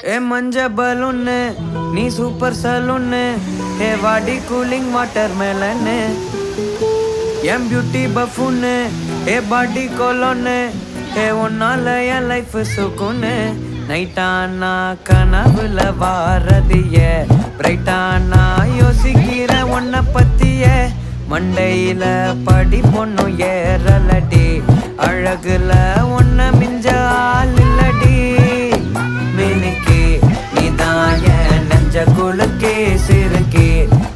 ए मंज बलून नी super saloon hey वाडी कूलिंग वाटरमेलन एम beauty buffoon hey body cologne hey उन्नाल एन लाइफ सुकून நைட்டானா கனவுல வாரதிய பிரைட்டானா யோசிக்கிற உன்னை பத்திய மண்டையில படி பொண்ணு ஏறலடி அழகுல உன்னை மிஞ்ச ஆள் இல்லடி மினுக்கு நீதான் என் நெஞ்ச குலுக்கி சிறுக்கி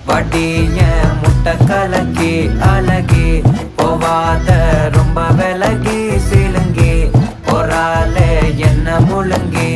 வடிய முட்டை கலக்கி அழகி போவாத ரொம்ப விலகி சிலுங்கி போறாலே என்ன முழுங்கி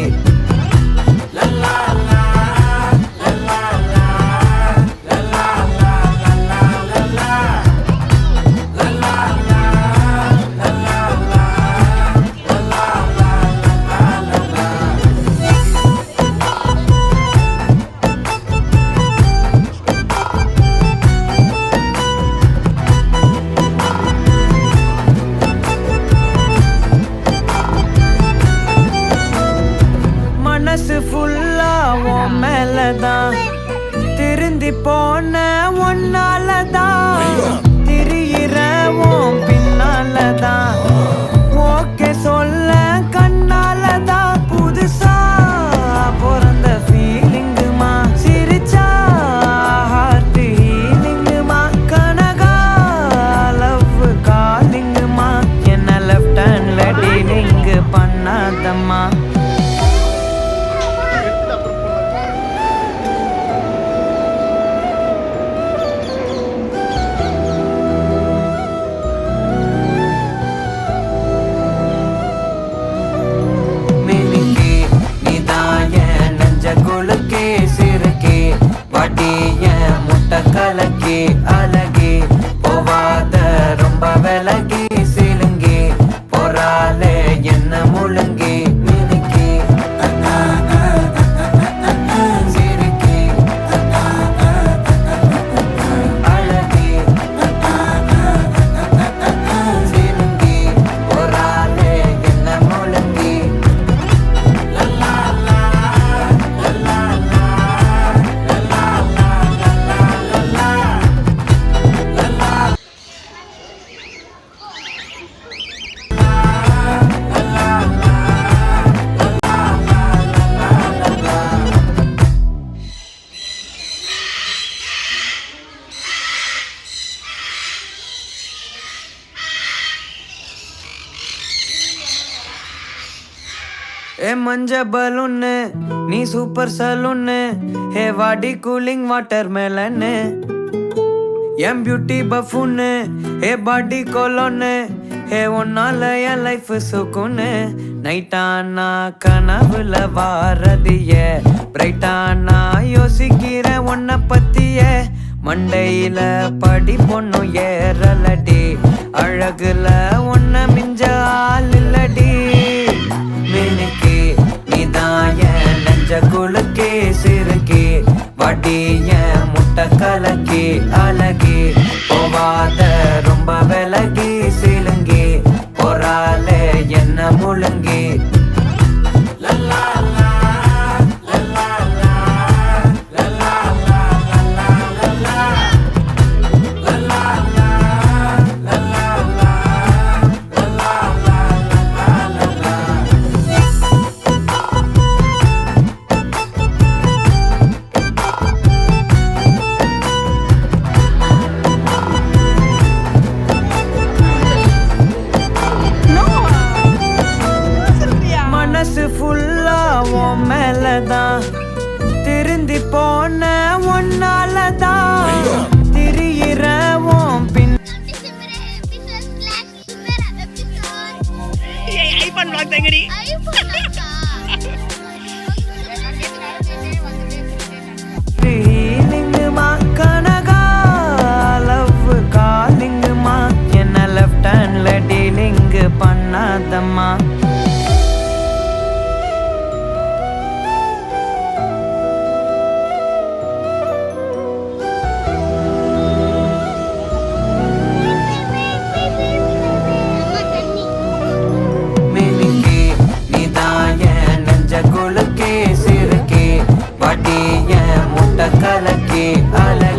மனசு ஃபுல்லா உன் மேலதான் திருந்தி போன ஒன்னாலதான் திரியிற உன் பின்னாலதான் ஓகே சொல்ல கண்ணாலதான் புதுசா பிறந்த ஃபீலிங்குமா சிரிச்சா ஹார்ட் ஹீலிங்குமா கனகா லவ் காலிங்குமா என்ன லெஃப்ட் ஹேண்ட்ல டீலிங் பண்ணாதம்மா கலக்கி அழகி போவாத ரொம்ப விலகி சிலுங்கி போறாலே என்ன முழுங்கி மினுக்கி சிரிக்கி அழகி சிலுங்கி போறாலே என்ன முழுங்கி ए मंज बलून नी सूपर सलून हे वाडी कूलिंग वाटरमेलन एम beauty buffoon hey body cologne hey उन्नाल एन लाइफ सुकून நைட்டானா கனவுல வாரதிய பிரைட்டானா யோசிக்கிற உன்னை பத்திய மண்டையில படி பொண்ணு ஏறலடி அழகுல உன்னை மிஞ்ச ஆள் இல்லடி மினுக்கு நீதான் என் நெஞ்ச குலுக்கி சிறுக்கி வடிய முட்டை கலக்கி அழகி போவாத ரொம்ப விலகி சிலுங்கி போறாலே என்ன முழுங்கி மனசு ஃபுல்லா உன் மேலதான் திருந்தி போன ஒன்னாலதான் திரியிற உன் பின் ஐபோன் வாங்க தங்கடி ஹீலிங்குமா கனகா லவ் காலிங்குமா என்ன லெஃப்ட் ஹேண்ட்ல டீலிங் பண்ணாதம்மா மினுக்கி நீதான் அழகே அழகே